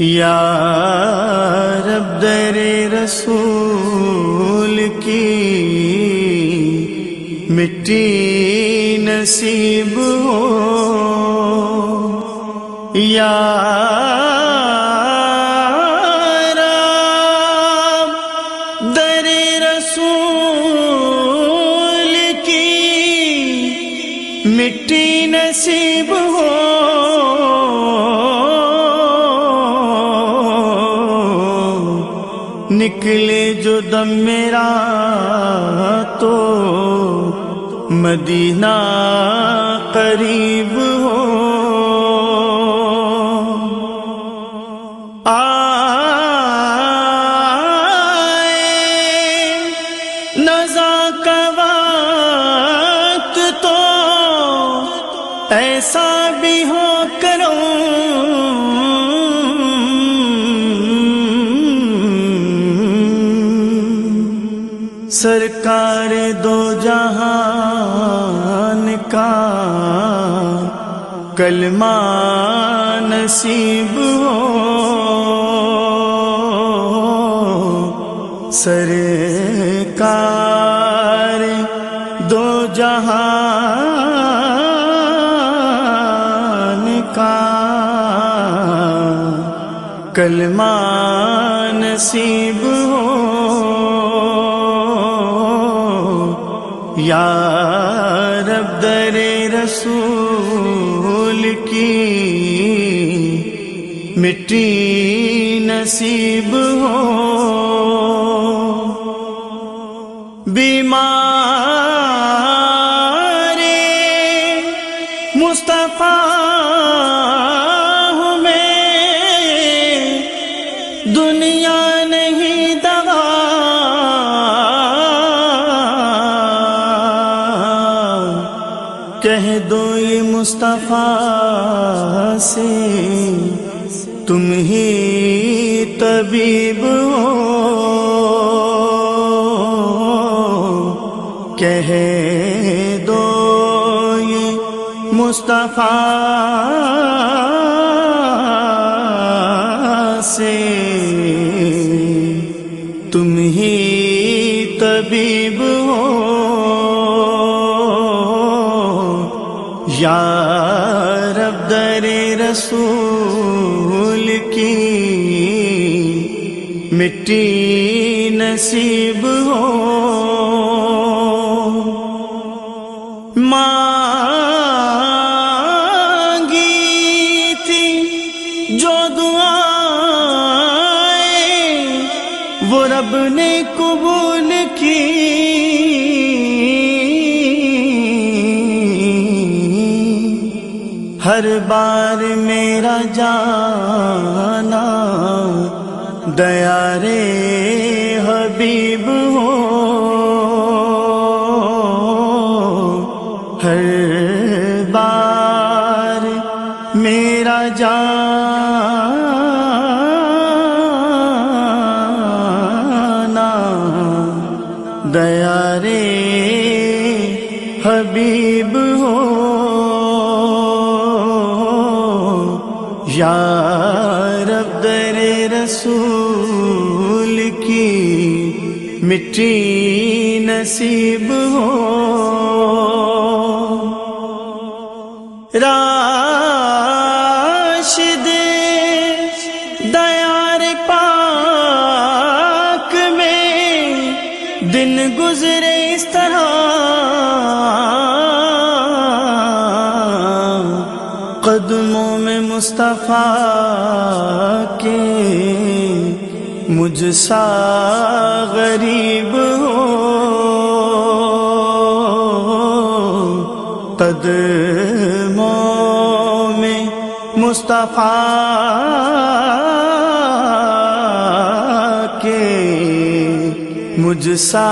یا رب در رسول کی مٹی نصیب ہو، یا رب در رسول کی مٹی نصیب ہو، نکلے جو دم میرا تو مدینہ قریب ہو، آئے نزا کا وقت تو ایسا بھی ہو کروں، سرکار دو جہان کا کلمہ نصیب ہو، سرکار دو جہان کا کلمہ نصیب ہو، یا رب در رسول کی مٹی نصیب ہو، بیمار مصطفیٰ ہوں میں، دنیا نہیں دوا، کہہ دو یہ مصطفیٰ سے تم ہی طبیب ہو، کہہ دو یہ مصطفیٰ سے تم ہی طبیب ہو، یا رب در رسول کی مٹی نصیب ہو، مانگی تھی جو دعائیں وہ رب نے قبول کی، ہر بار میرا جانا دیار حبیب ہو، ہر بار میرا جانا دیار حبیب ہو، یا رب در رسول کی مٹی نصیب ہو، راشد دیار پاک میں دن گزرے اس طرح، قدموں میں مصطفیٰ کے مجھ سا غریب ہو، قدموں میں مصطفیٰ کے مجھ سا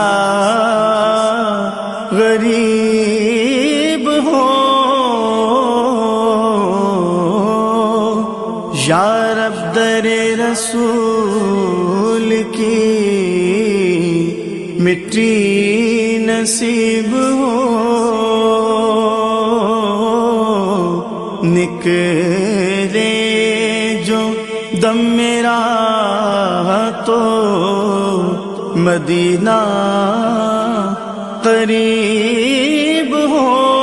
غریب ہو، یا رب در رسول کی مٹی نصیب ہو، نکلے جو دم میرا تو مدینہ قریب ہو